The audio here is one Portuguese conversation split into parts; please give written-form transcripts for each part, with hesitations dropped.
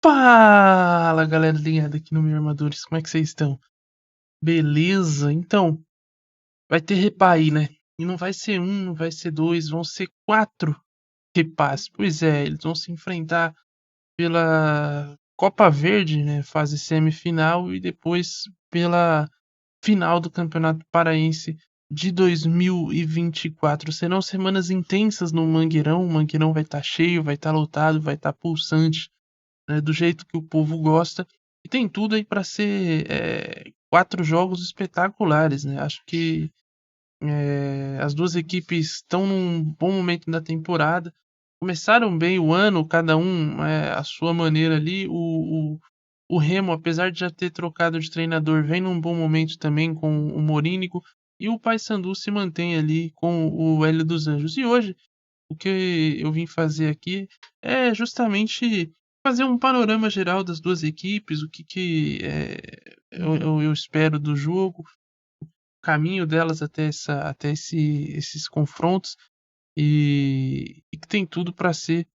Fala, galera ligada aqui no Meu Armadores, como é que vocês estão? Beleza? Então, vai ter repá aí, né? E não vai ser um, não vai ser dois, vão ser 4 repás. Pois é, eles vão se enfrentar pela Copa Verde, né? Fase semifinal e depois pela final do Campeonato Paraense de 2024. Serão semanas intensas no Mangueirão. O Mangueirão vai estar cheio, vai estar lotado, vai estar pulsante, né, do jeito que o povo gosta. E tem tudo aí para ser 4 jogos espetaculares, né? Acho que as duas equipes estão num bom momento da temporada. Começaram bem o ano, cada um à sua maneira ali. O Remo, apesar de já ter trocado de treinador, vem num bom momento também com o Morínigo. E o Paysandu se mantém ali com o Hélio dos Anjos. E hoje o que eu vim fazer aqui é justamente fazer um panorama geral das duas equipes, o que eu espero do jogo, o caminho delas até esses confrontos, e que tem tudo para ser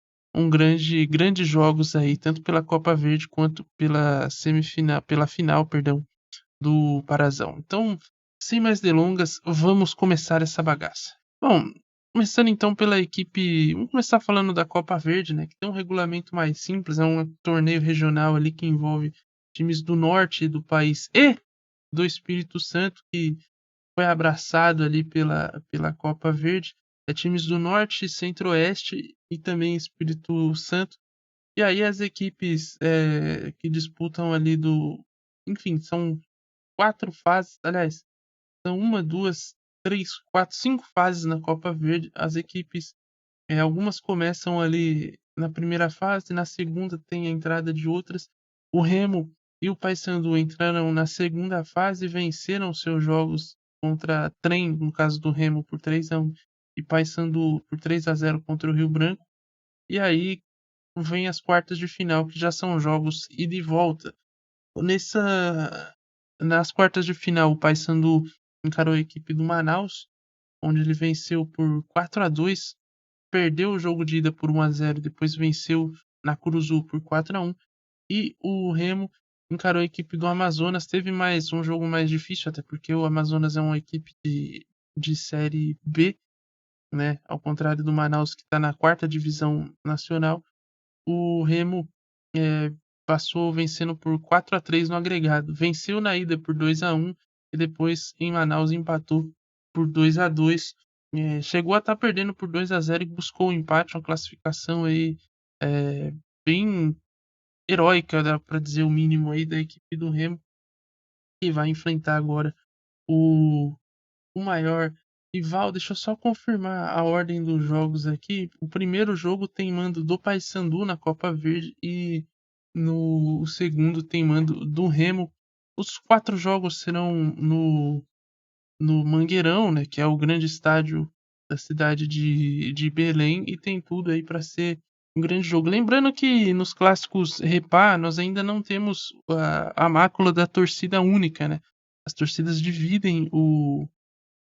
grandes jogos aí, tanto pela Copa Verde quanto pela final, perdão, do Parazão. Então, sem mais delongas, vamos começar essa bagaça. Bom, começando então pela equipe. Vamos começar falando da Copa Verde, né? Que tem um regulamento mais simples, é um torneio regional ali que envolve times do norte do país e do Espírito Santo, que foi abraçado ali pela Copa Verde. É times do norte, centro-oeste e também Espírito Santo. E aí as equipes que disputam ali do. Enfim, são 4 fases, aliás, são uma, duas, três, quatro, 5 fases na Copa Verde. As equipes, algumas começam ali na primeira fase, na segunda tem a entrada de outras. O Remo e o Paysandu entraram na segunda fase e venceram seus jogos contra Trem, no caso do Remo, por 3-1 e Paysandu por 3-0 contra o Rio Branco. E aí vem as quartas de final, que já são jogos ida e volta. Nas quartas de final, o Paysandu encarou a equipe do Manaus, onde ele venceu por 4-2, perdeu o jogo de ida por 1-0, depois venceu na Curuzu por 4-1, e o Remo encarou a equipe do Amazonas, teve mais um jogo mais difícil, até porque o Amazonas é uma equipe de Série B, né? Ao contrário do Manaus, que está na quarta divisão nacional. O Remo eh, passou vencendo por 4-3 no agregado. Venceu na ida por 2-1 e depois em Manaus empatou por 2-2. Chegou a estar perdendo por 2-0 e buscou o empate, uma classificação aí bem heróica, dá para dizer o mínimo aí da equipe do Remo, que vai enfrentar agora o, o maior rival. Deixa eu só confirmar a ordem dos jogos aqui. O primeiro jogo tem mando do Paysandu na Copa Verde e no segundo tem mando do Remo. Os 4 jogos serão no Mangueirão, né, que é o grande estádio da cidade de Belém, e tem tudo aí para ser um grande jogo. Lembrando que nos clássicos Repá nós ainda não temos a mácula da torcida única, né? As torcidas dividem o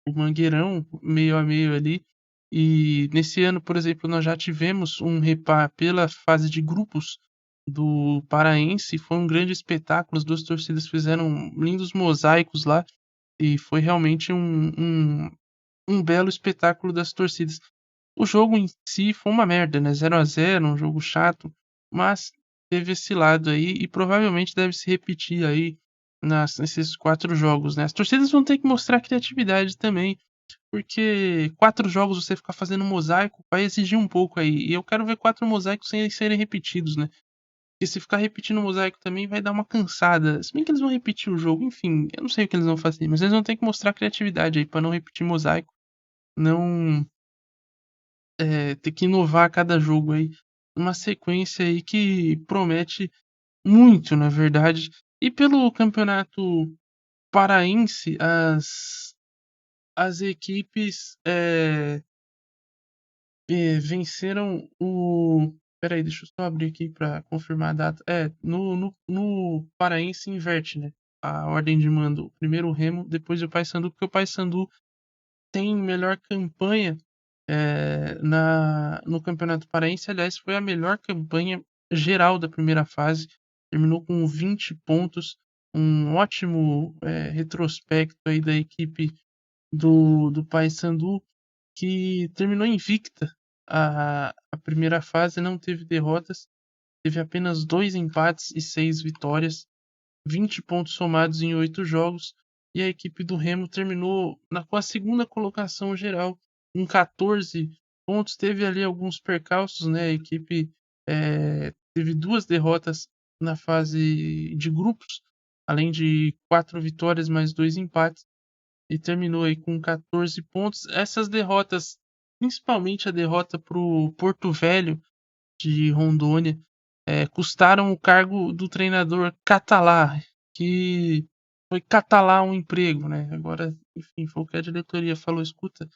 Mangueirão meio a meio ali. E nesse ano, por exemplo, nós já tivemos um repá pela fase de grupos do Paraense. Foi um grande espetáculo. As duas torcidas fizeram lindos mosaicos lá. E foi realmente um belo espetáculo das torcidas. O jogo em si foi uma merda, né? 0-0, um jogo chato. Mas teve esse lado aí e provavelmente deve se repetir aí nesses 4 jogos, né? As torcidas vão ter que mostrar criatividade também, porque 4 jogos você ficar fazendo mosaico vai exigir um pouco aí. E eu quero ver 4 mosaicos sem serem repetidos, né? Porque se ficar repetindo o mosaico também vai dar uma cansada. Se bem que eles vão repetir o jogo, enfim, eu não sei o que eles vão fazer, mas eles vão ter que mostrar criatividade aí pra não repetir mosaico, não ter que inovar a cada jogo aí. Uma sequência aí que promete muito, na verdade. E pelo campeonato paraense, as equipes venceram o. Peraí, deixa eu só abrir aqui para confirmar a data. No Paraense inverte, né? A ordem de mando. Primeiro o Remo, depois o Paysandu, porque o Paysandu tem melhor campanha no Campeonato Paraense. Aliás, foi a melhor campanha geral da primeira fase, terminou com 20 pontos, um ótimo retrospecto aí da equipe do Paysandu, que terminou invicta a primeira fase, não teve derrotas, teve apenas 2 empates e 6 vitórias, 20 pontos somados em 8 jogos, e a equipe do Remo terminou com a segunda colocação geral, com 14 pontos. Teve ali alguns percalços, né? A equipe teve 2 derrotas na fase de grupos, além de 4 vitórias mais 2 empates, e terminou aí com 14 pontos. Essas derrotas, principalmente a derrota para o Porto Velho de Rondônia, custaram o cargo do treinador Catalá, que foi catalá um emprego, né? Agora, enfim, foi o que a diretoria falou: escuta,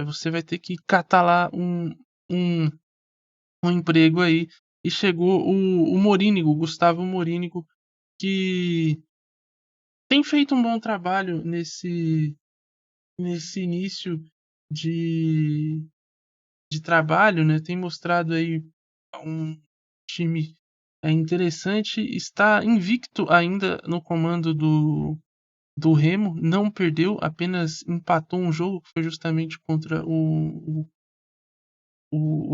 você vai ter que catalá um, um emprego aí. E chegou o Morínigo, Gustavo Morínigo, que tem feito um bom trabalho nesse início de, de trabalho, né? Tem mostrado aí um time interessante, está invicto ainda no comando do Remo, não perdeu, apenas empatou um jogo, que foi justamente contra o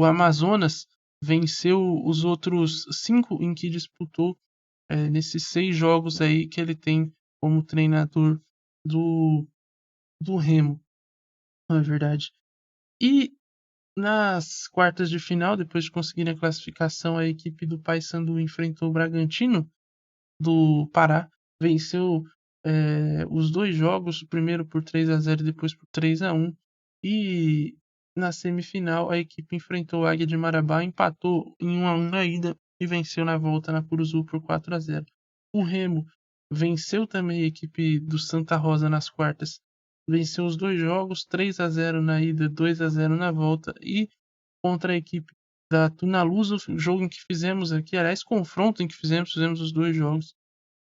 Amazonas, venceu os outros 5 em que disputou, nesses 6 jogos aí que ele tem como treinador do Remo, não é verdade. E nas quartas de final, depois de conseguir a classificação, a equipe do Paysandu enfrentou o Bragantino do Pará, venceu os 2 jogos, o primeiro por 3-0 e depois por 3-1. E na semifinal, a equipe enfrentou o Águia de Marabá, empatou em 1-1 na ida e venceu na volta na Curuzu por 4-0. O Remo venceu também a equipe do Santa Rosa nas quartas, venceu os 2 jogos, 3-0 na ida, 2-0 na volta, e contra a equipe da Tunaluso, jogo em que fizemos aqui, aliás, confronto em que fizemos os 2 jogos.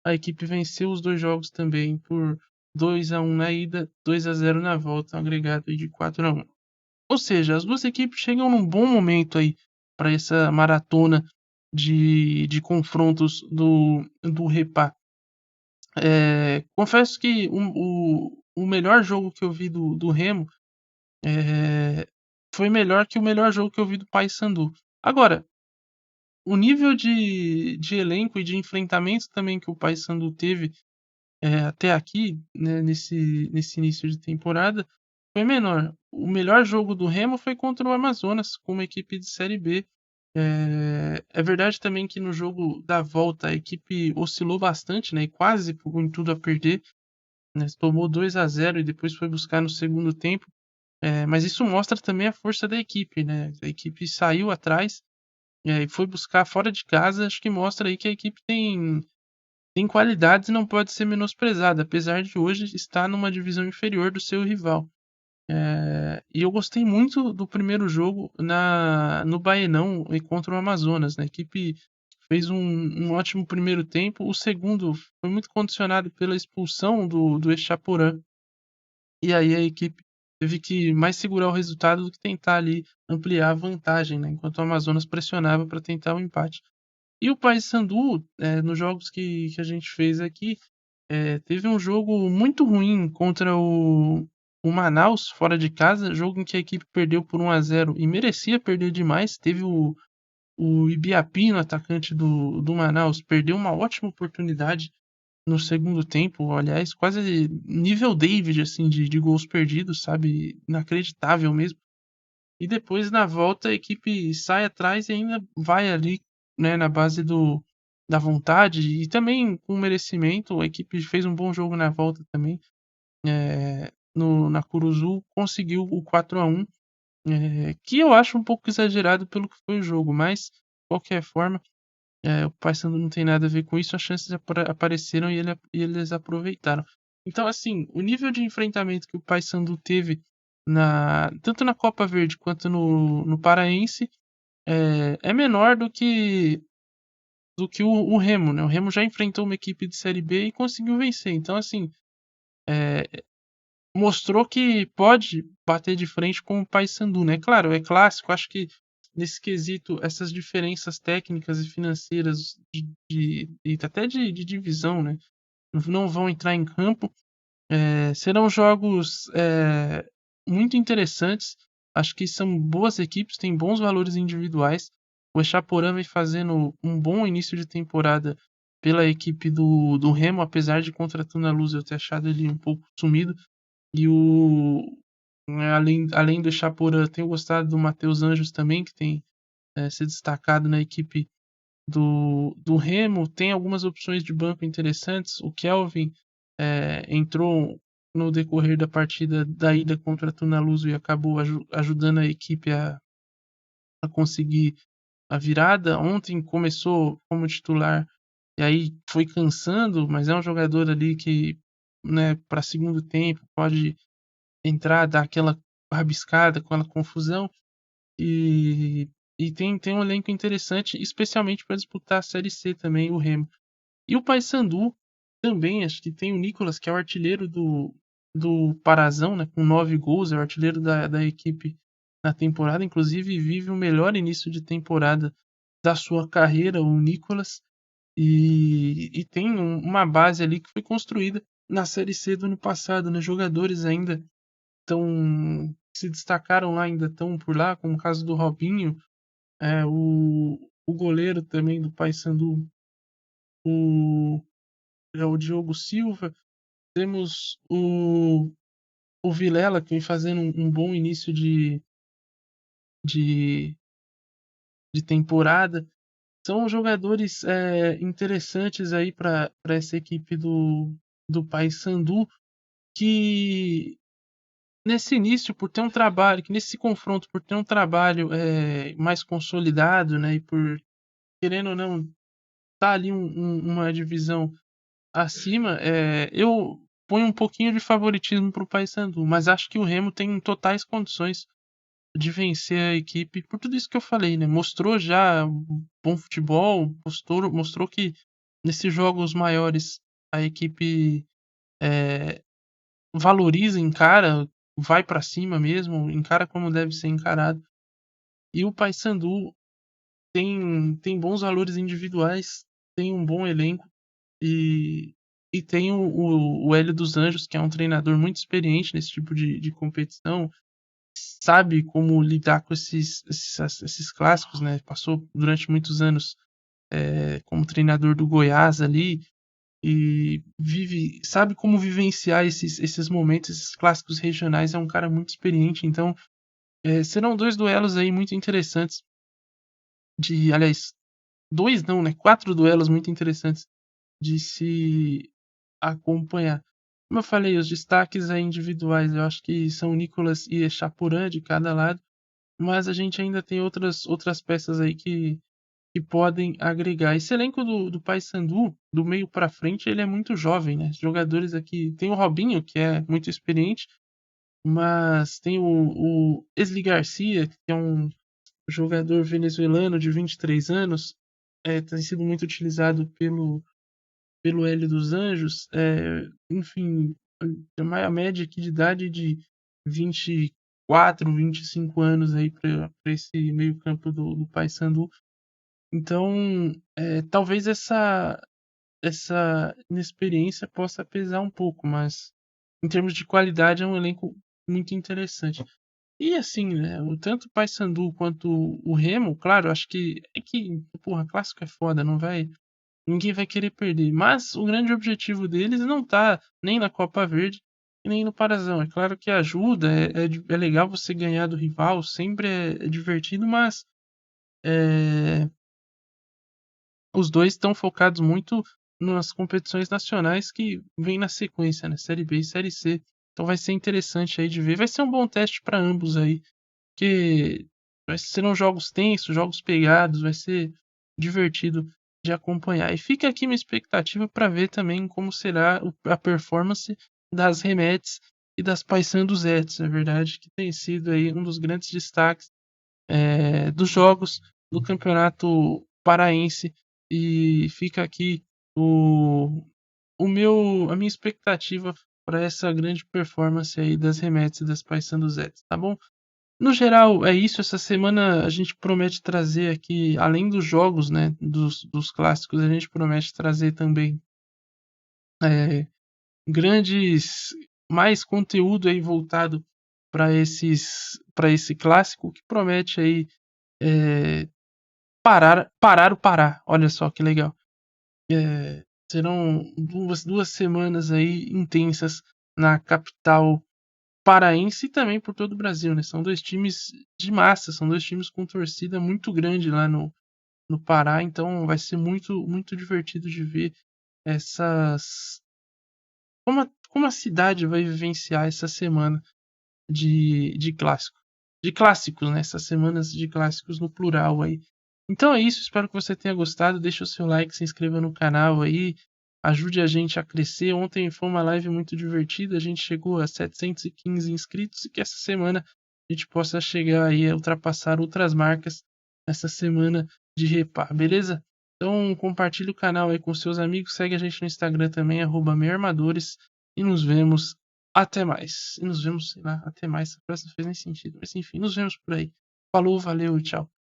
A equipe venceu os 2 jogos também por 2-1 na ida, 2-0 na volta, um agregado aí de 4-1. Ou seja, as duas equipes chegam num bom momento aí para essa maratona de confrontos do Repá. Confesso que o melhor jogo que eu vi do Remo foi melhor que o melhor jogo que eu vi do Paysandu. Agora, o nível de elenco e de enfrentamento também que o Paysandu teve até aqui, né, nesse início de temporada, foi menor. O melhor jogo do Remo foi contra o Amazonas, com uma equipe de Série B. É verdade também que no jogo da volta a equipe oscilou bastante, né, e quase com tudo a perder, né, tomou 2-0 e depois foi buscar no segundo tempo. Mas isso mostra também a força da equipe, né? A equipe saiu atrás e foi buscar fora de casa. Acho que mostra aí que a equipe tem qualidades e não pode ser menosprezada, apesar de hoje estar numa divisão inferior do seu rival. E eu gostei muito do primeiro jogo no Baenão e contra o Amazonas, né? A equipe fez um ótimo primeiro tempo. O segundo foi muito condicionado pela expulsão do Echaporã. E aí a equipe teve que mais segurar o resultado do que tentar ali ampliar a vantagem, né? Enquanto o Amazonas pressionava para tentar o empate. E o Paysandu, nos jogos que a gente fez aqui, teve um jogo muito ruim contra o Manaus, fora de casa, jogo em que a equipe perdeu por 1-0 e merecia perder demais. Teve o Ibiapino, atacante do Manaus, perdeu uma ótima oportunidade no segundo tempo, aliás, quase nível David, assim, de gols perdidos, sabe? Inacreditável mesmo. E depois, na volta, a equipe sai atrás e ainda vai ali, né, na base da vontade e também com merecimento. A equipe fez um bom jogo na volta também. Na Curuzu, conseguiu o 4-1, que eu acho um pouco exagerado pelo que foi o jogo, mas, de qualquer forma, o Paysandu não tem nada a ver com isso, as chances apareceram e eles aproveitaram. Então, assim, o nível de enfrentamento que o Paysandu teve tanto na Copa Verde quanto no Paraense é menor do que o Remo, né? O Remo já enfrentou uma equipe de Série B e conseguiu vencer. Então, assim, mostrou que pode bater de frente com o Paysandu, né? Claro, é clássico, acho que nesse quesito, essas diferenças técnicas e financeiras e até de divisão, né, não vão entrar em campo. Serão jogos muito interessantes. Acho que são boas equipes, têm bons valores individuais. O Chaporã vem fazendo um bom início de temporada pela equipe do Remo, apesar de contra a Tuna Luz eu ter achado ele um pouco sumido. E além do Chaporã, tenho gostado do Matheus Anjos também, que tem se destacado na equipe do Remo. Tem algumas opções de banco interessantes. O Kelvin entrou no decorrer da partida da ida contra a Tunaluso e acabou ajudando a equipe a conseguir a virada. Ontem começou como titular e aí foi cansando, mas é um jogador ali que, né, para segundo tempo pode entrar, dar aquela rabiscada, aquela confusão. E tem um elenco interessante, especialmente para disputar a Série C também, o Remo. E o Paysandu também, acho que tem o Nicolas, que é o artilheiro do Parazão, né, com 9 gols, é o artilheiro da equipe na temporada. Inclusive, vive o melhor início de temporada da sua carreira, o Nicolas. E tem uma base ali que foi construída na Série C do ano passado, né? Jogadores ainda se destacaram lá, ainda estão por lá, como o caso do Robinho, o goleiro também do Paysandu, o o Diogo Silva. Temos o Vilela, que vem fazendo um bom início de, de temporada. São jogadores interessantes aí para essa equipe do Paysandu, que nesse início, por ter um trabalho, que nesse confronto, por ter um trabalho mais consolidado, né, e por, querendo ou não, tá ali uma divisão acima, eu ponho um pouquinho de favoritismo para o Paysandu, mas acho que o Remo tem totais condições de vencer a equipe por tudo isso que eu falei, né? Mostrou já bom futebol, mostrou que nesses jogos maiores a equipe valoriza, encara, vai para cima mesmo, encara como deve ser encarado. E o Paysandu tem bons valores individuais, tem um bom elenco. E tem o Hélio dos Anjos, que é um treinador muito experiente nesse tipo de competição, sabe como lidar com esses clássicos, né? Passou durante muitos anos como treinador do Goiás ali e sabe como vivenciar esses momentos, esses clássicos regionais. É um cara muito experiente, então serão dois duelos aí muito interessantes aliás, dois não, né? Quatro duelos muito interessantes de se acompanhar. Como eu falei, os destaques aí individuais, eu acho que são Nicolas e Chapuran de cada lado, mas a gente ainda tem outras peças aí que podem agregar. Esse elenco do Paysandu, do meio para frente, ele é muito jovem, né? Os jogadores aqui, tem o Robinho, que é muito experiente, mas tem o Esli Garcia, que é um jogador venezuelano de 23 anos, tem sido muito utilizado pelo Hélio dos Anjos. Enfim, a média aqui de idade de 24, 25 anos aí para esse meio-campo do Paysandu. Então, talvez essa inexperiência possa pesar um pouco, mas em termos de qualidade é um elenco muito interessante. E assim, né, tanto o Paysandu quanto o Remo, claro, acho que porra, clássico é foda, não vai. Ninguém vai querer perder. Mas o grande objetivo deles não tá nem na Copa Verde e nem no Parazão. É claro que ajuda, é legal você ganhar do rival, sempre é divertido, mas é, os dois estão focados muito nas competições nacionais que vem na sequência, né? Série B e Série C. Então vai ser interessante aí de ver. Vai ser um bom teste para ambos aí, porque serão jogos tensos, jogos pegados, vai ser divertido de acompanhar. E fica aqui minha expectativa para ver também como será a performance das Remetes e das Paysandu Zets, na verdade, que tem sido aí um dos grandes destaques dos jogos do Campeonato Paraense. E fica aqui a minha expectativa para essa grande performance aí das Remetes e das Paysandu Zets, tá bom? No geral, é isso. Essa semana a gente promete trazer aqui, além dos jogos, né, dos clássicos, a gente promete trazer também é, grandes, mais conteúdo aí voltado para esse clássico que promete aí é, parar o Pará. Olha só que legal. Serão duas semanas aí intensas na capital paraense e também por todo o Brasil, né? São dois times de massa, são dois times com torcida muito grande lá no Pará, então vai ser muito divertido de ver essas como a cidade vai vivenciar essa semana de clássico. De clássicos, né? Essas semanas de clássicos no plural aí. Então é isso, espero que você tenha gostado. Deixa o seu like, se inscreva no canal aí, ajude a gente a crescer. Ontem foi uma live muito divertida, a gente chegou a 715 inscritos e que essa semana a gente possa chegar aí a ultrapassar outras marcas nessa semana de Repar, beleza? Então compartilhe o canal aí com seus amigos, segue a gente no Instagram também, @meiarmadores, e nos vemos até mais. E nos vemos, sei lá, até mais. Essa frase não fez nem sentido. Mas enfim, nos vemos por aí. Falou, valeu, tchau.